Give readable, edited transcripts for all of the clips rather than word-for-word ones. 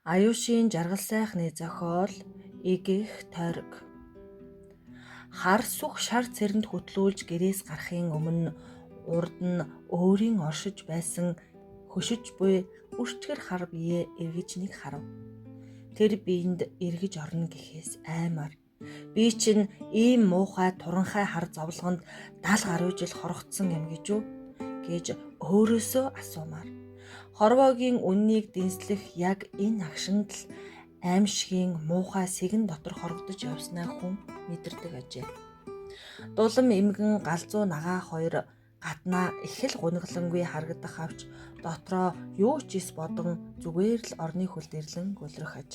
Аюушийн жаргал сайхны зохиол Игэх тойрог. Хар сүх шар цэрэнд хөтлүүлж гэрээс гарахын өмнө урд нь өөрийн оршиж байсан хөшиж буй үрчгэр хар бие эргэж нэг харав. Тэр биеинд эргэж орно гэхээс аймаар. Би чинь ийм муухай туранхай хар зовлонгонд 70 гаруй жил хорогдсон юм гэж үү гэж өөрөөсөө асуумаар. Хорвоогийн үннийг дэнслэх яг энэ агшинд л аимшигын муухай сэгэн дотор хорогдож явснаа хүн мэдэрдэг ажээ. Дулам эмгэн галзуу нагаа хоёр гаднаа их л гуниглангүй харагдах авч дотроо юу ч ис бодон зүгээр л орны хөл дэрлэн гөлрөх аж.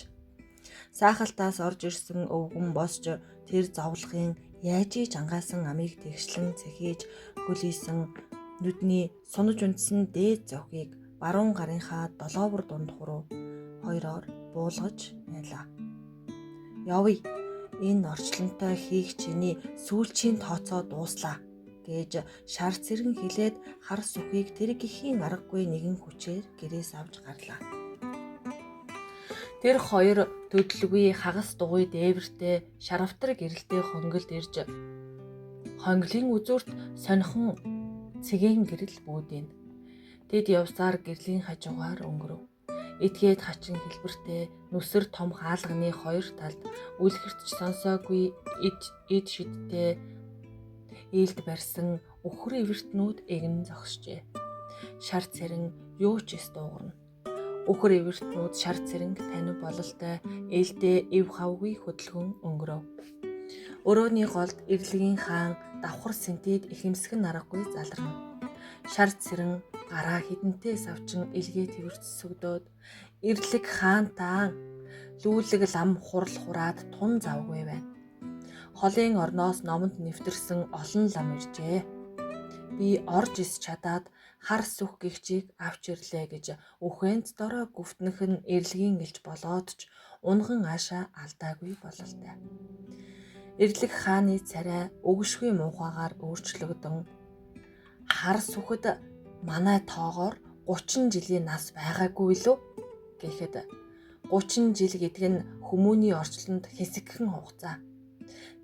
Саахалтаас орж ирсэн өвгөн босч тэр зовлохын яажиж ангаасан амийг тэгшлэн цэхийж хөлийсэн нүдний сунаж унтсан дээд зохийг баруун гарынхаа долоовор дунд хуруу хоёроор буулгаж байлаа. Явъя, энэ орчлонтой хийх чиний сүүлчийн тооцоо дууслаа гэж шар цэрэн хилээд хар сүхийг тэр гэхийн аргагүй нэгэн хүчээр гэрээс авч гарлаа. Тэр хоёр төдөлгүй хагас дугуй дээвэртэй шаравтар гэрэлтэй хонгилд ирж хонглын үзүүрт сонихон цэгийн гэрэл бүүдийн. Тэд явсаар гэрлийн хажуугаар өнгөрөв. Этгээд хачин хэлбэртэй нүсэр том хаалганы хоёр талд үлгэрч сонсоогүй эд шидтэй ээлд барьсан өхөр эвэртнүүд эгэн зогсжээ. Шар цэрэн юу ч эс дуугарна. Өхөр эвэртнүүд шар цэрэнг танив бололтой ээлдээ эв хавгүй хөдөлгөн өнгөрөв. Өрөөний голд эрлэгийн хаан давхар сэнтээд ихэмсгэн аргагүй заларна. Шар цэрэн гараа хідэнтэй савчин илгээ твэрч сүгдөөд эрлэг хаантаа лүүлэг лам хурал хураад тун завгүй байна. Холын орноос номонд нэвтэрсэн олон лам иржээ. Би орж ис чадаад хар сүх гихчийг авч ирлээ гэж үхэнц дорой гүвтнэх нь эрлэгийн элч болоод ч унган аашаа алдаагүй бололтой. Эрлэг хааны царай өгшгүй муухайгаар өөрчлөгдөн хар сүхэд манай тоогоор 30 жилийн нас байгаагүй лөө гэхэд 30 жил гэдэг нь хүмүүний орчлонд хэсэгхэн хугацаа.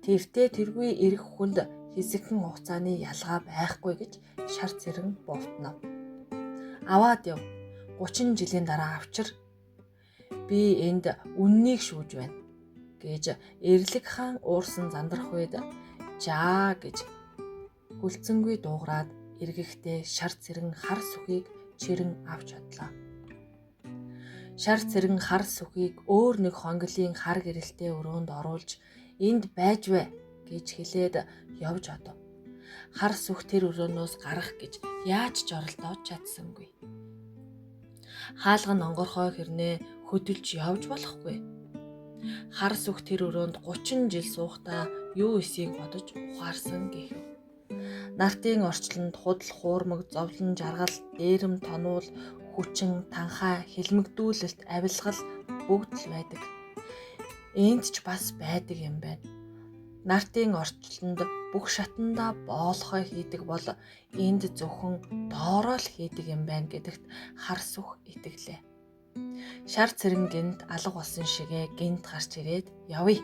Тэртээ тэргүй эрэх хүнд хэсэгхэн хугацааны ялгаа байхгүй гэж шар цэрэн бовтнов. Аваад яв. 30 жилийн дараа авчир. Би энд үннийг шүүж байна гэж эрлэг хаан уурсан зандрах үед жаа гэж хүлцэнгүй дуугараад эргэхдээ шар цэрэн хар сүхийг чирэн авч чадлаа. Шар цэрэн хар сүхийг өөр нэг хонглын хар гэрэлтэй өрөөнд оруулж энд байж вэ гэж хэлээд явж одов. Хар сүх тэр өрөөнөөс гарах гэж яаж ч оролдоод чадсангүй. Хаалган онгорхой хэрнээ хөдөлж явж болохгүй. Хар сүх тэр өрөөнд 30 жил суухдаа юу эсийг бодож ухаарсан гэхв. Нартын орчлонд худал хуурмаг зовлон жаргал дээрэм тонуул хүчин танхаа хилмигдүүлэлт авилгал бүгд л байдаг. Энд ч бас байдаг юм байна. Нартын орчлонд бүх шатандаа боолохой хийдэг бол энд зөвхөн доороо л хийдэг юм байна гэдэгт хар сүх итгэлээ. Шар цэрэн гинт алга болсон шигээ гинт гарч ирээд явъя.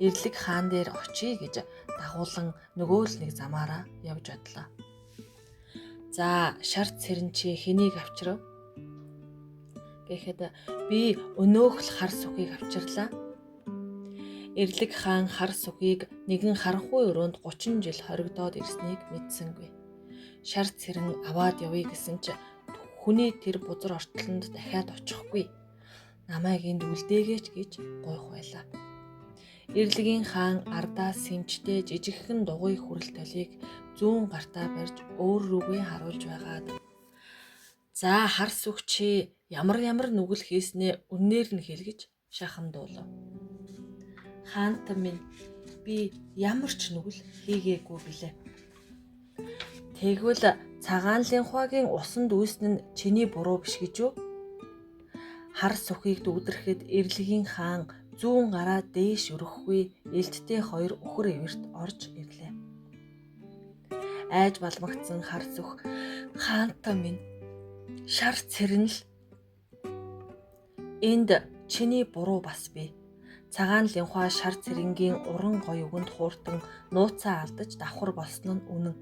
Эрлэг хаан дээр очие гэж дагуулan нөгөө л нэг замаараа явж одлоо. За шар цэрэн чи хэнийг авчирав? Гэхэд би өнөөх л хар сүхийг авчирлаа. Эрлэг хаан хар сүхийг нэгэн харанхуй өрөөнд 30 жил хоригдоод ирснийг мэдсэнгүй. Шар цэрэн аваад явъя гэсэн ч хүний тэр бузар ортлонд дахиад очихгүй. Намайг энд үлдээгээч гэж гуйх байлаа. Эрлэгийн хаан ардаа сэмчтэй жижигхэн дугуй хүрэл толийг зүүн гартаа барьж өөр рүүгээ харуулж байгаад за хар сүх чи ямар нүгэл хийснээ үнээр нь хэлгэж шахамдуулав. Хаантан минь би ямар ч нүгэл хийгээгүй билээ. Тэгвэл цагаан линхуагийн усанд үүснэ нь чиний буруу биш гэж үү? Хар сүхийг дүүдэрэхэд эрлэгийн хаан зүүн гараа дээш өрөхгүй элдтэй хоёр өхөр эвэрт орж ирлээ. Айж балмагцсан хар сүх хаантаа минь шар цэрэн л энд чиний буруу бас бий. Цагаан линхуа шар цэрэнгийн уран гой өгөнд хууртан нууцаа алдаж давхар болсон нь үнэн.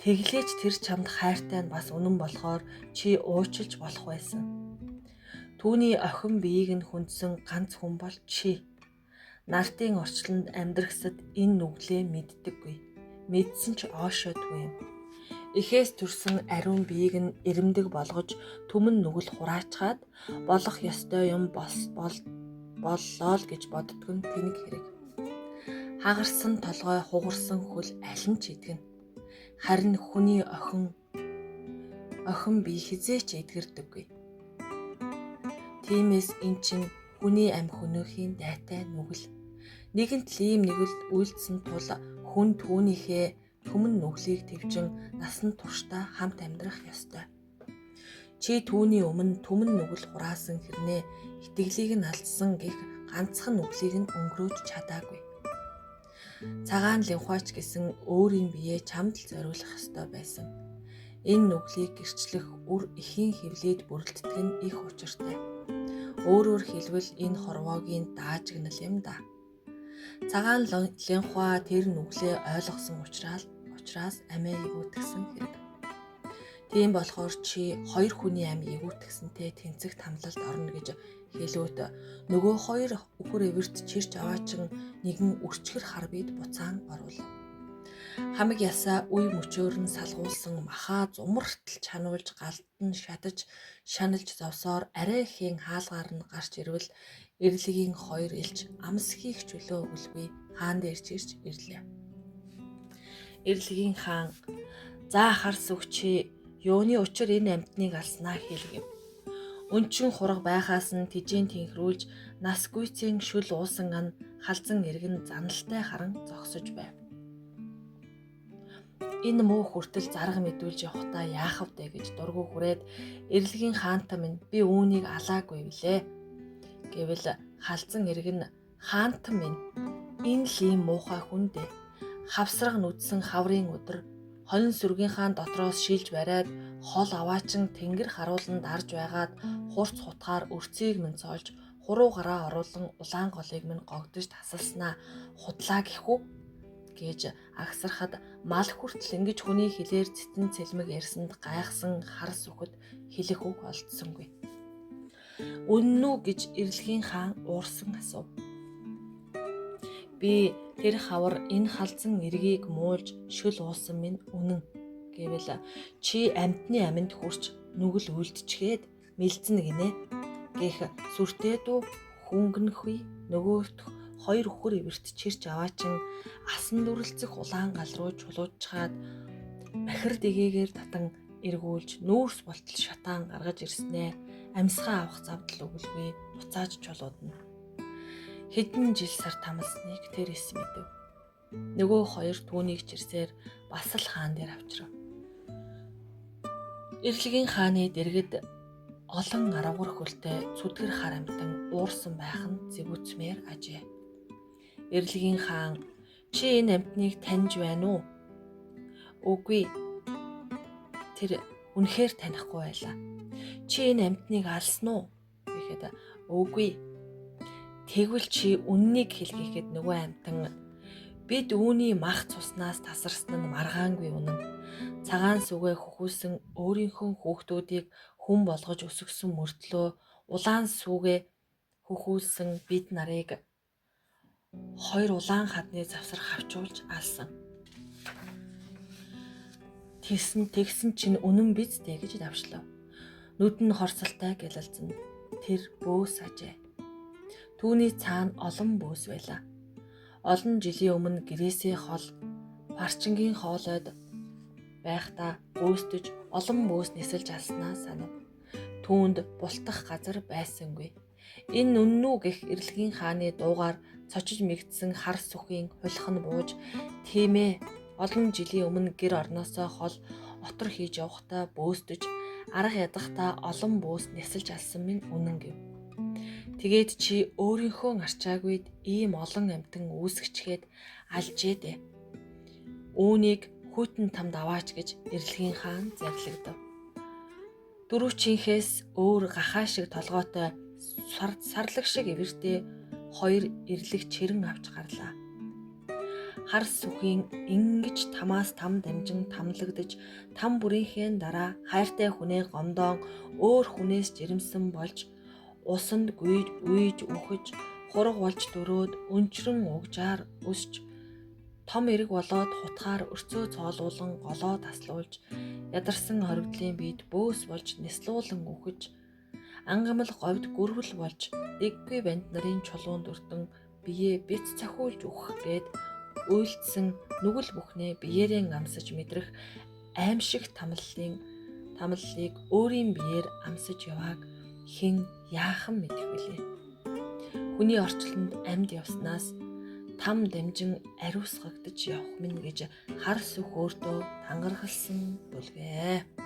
Тэглээж тэр чамд хайртай нь бас үнэн болохоор чи уучлж болох байсан. Түүний охин биеийг нь хүндсэн ганц хүн бол чи. Нартын орчлонд амьдрахсад энэ нүглээ мэддэггүй. Мэдсэн ч оошоодгүй юм. Эхээс төрсөн ариун биеийг нь эрэмдэг болгож түмэн нүгэл хураачгаад болох ёстой юм боллоо л гэж боддог нь тэнэг хэрэг. Хагарсан толгой хугарсан хөл аль нь ч идэгнэ. Харин хүний охин бие хизээч эдгэрдэггүй. Тиймээс эн чинь хүний амь хөнөөхийн дайтай нүгэл. Нэгэнт л ийм нэгэл үйлдсэн тул хүн түүнийхээ түмэн нүглийг твжин насан туршдаа хамт амьдрах ёстой. Чи түүний өмнө түмэн нүгэл хураасан хэрнээ итгэлийг нь алдсан гэх ганцхан нүглийг нь өнгөрөөж чадаагүй. Цагаан линхуач гэсэн өөрийн биеэ чамд л зориулах ёстой байсан. Энэ нүглийг гэрчлэх үр эхийн хөвлөд бүрэлддэг нь их учиртай. Өөрөөр хэлбэл энэ хорвоогийн даажигнал юм да. Цагаан линхуа тэр нүглээ ойлгосон учраас амиа эгүүтгсэн хэрэг. Тийм болохоор чи хоёр хүний амь эгүүтгсэнтэй тэнцэх тамлалд орно гэж хэлөөд нөгөө хоёр үхэр эвэрт чирч аваачин нэгэн өрчгөр хар бид буцаан оруулав. Хамаг ясаа үе мөчөөр нь салгуулсан махаа зумартал чануулж галдан шатаж шаналж зовсоор арай ихийн хаалгаар нь гарч ирвэл эрлэгийн хоёр элч амс хийх чөлөө өгөлгүй хаан дээр чирч ирлээ. Эрлэгийн хаан "За харс өгчээ, юуны учир энэ амьтныг алснаа" хэлгэв. Өнчин хураг байхаас нь тижийн тэнхрүүлж нас гүйцэн шүл уусан ан халзан эргэн заналтай харан зогсож байв. Энэ муу хүртэл зарга мэдүүлж явахдаа яах вэ гэж дургу хүрээд эрлэгийн хаантай минь би үүнийг алаагүй билээ гэвэл халзан эргэн "Хаантан минь энэ л ийм муухай хүн дээ. Хавсраг нүдсэн хаврын өдөр холин сүргийнхаа дотроос шилж бариад хол аваачин тэнгэр харуулан дарж байгаад хурц хутгаар өрцгийг минь цоолж хуруу гараа оруулан улаан голыг минь гогдож тасалснаа худлаа гэхүү" гэж агсархад мал хүртэл ингэж хүний хилээр цэтэн цэлмэг ярьсанд гайхсан хар сүхэд хэлэх үг олдсонгүй. "Үнэн үү?" гэж эрлэгийн хаан уурсан асуув. "Би тэр хавар энэ халзан эргийг муулж шүл уусан минь үнэн гэвэл чи амьтны аминд хүрч нүгэл үлдчихэд мэлзэнэ гинэ гэх сүртээдүү хүнгэнэхгүй нөгөөх хоёр үхэр эвэрт чирч аваачин асан дүрлцэх улаан гал руу чулуужчаад бахир дэгээгээр татан эргүүлж нүүрс болтол шатаан гаргаж ирснээ амьсгаа авах завдал өгөлгүй буцааж чулуудна. Хэдэн жил сар тамалсныг тэр эс мэдэв. Нөгөө хоёр түүнийг чирсээр бас л хаан дээр авчрав. Эрлэгийн хааны дэргэд олон арвагар хөлтэй цүдгэр хар амтан уурсан байх нь зэвүүцмээр ажээ. Эрлэгийн хаан "Чи энэ амтныг таньж байна уу?" "Үгүй. Тэр үнэхээр танихгүй байлаа." "Чи энэ амтныг алсан уу?" гэхэд "Үгүй." "Тэгвэл чи үннийг хэл" гэхэд нөгөө амтан "Бид үүний мах цуснаас тасарсан нь маргаангүй үнэн. Цагаан сүгэ хөхүүлсэн өөрийнхөө хүүхдүүдийг хүн болгож өсгсөн мөртлөө улаан сүгэ хөхүүлсэн бид нарыг хоёр улаан хадны завсар хавчуулж алсан. Тэгсэн чинь үнэн биз дээ" гэж давшлав. Нүд нь хорсолтой гялалзан тэр бөөс ажээ. Түүний цаана олон бөөс байлаа. Олон жилийн өмнө гэрээсээ хол парчингийн хоолойд байхдаа бөөсдөж олон бөөс нисэлж алснаа санав. Түүнд бултах газар байсангүй. Энэ үнэн үү гэх эрлэгийн хааны дуугаар цочиж мэгдсэн хар сүхийн хулих нь бууж "Тийм ээ, олон жилийн өмнө гэр орноосоо хол отор хийж явахдаа бөөсдөж арга ядахтаа олон бөөс нисэлж алсан минь үнэн" гэв. "Тэгээд чи өөрийнхөө арчаагүйд ийм олон амтан үүсгэчгээд алжээ дээ. Үүнийг хүйтэн тамд аваач" гэж эрлэгийн хаан зарлагдав. Дөрвчийнхээс өөр гахаа шиг толгойтой сарлаг шиг эвэртэй хоёр ирлэг чирэн авч гарлаа. Хар сүхийн ингэж тамаас там дамжин тамлагдж там бүрийнхээ дараа хайртай хүнээ гомдоон өөр хүнээс жирэмсэн болж усанд гүйж үхэж хураг болж дөрөөд өнчрөн угжаар өсч том эрэг болоод хутгаар өрцөө цоолуулан голоо таслуулж ядарсан хоригдлын биед бөөс болж нислуулан үхэж ангамл говьд гөрвөл болж дэггүй банд нарын чулуунд өртөн биеэ бяц цохиулж үхэх гээд үйлдсэн нүгэл бүхнээ биеэрээ амсаж мэдрэх аимшиг тамллыг өөрийн биеэр амсаж явааг хэн яахан мэдэх вүлээ. Хүний орчлонд амьд явснаас там дамжин ариусгагдж явах минь гэж хар сүх өөртөө тангаргалсан бүлгээ.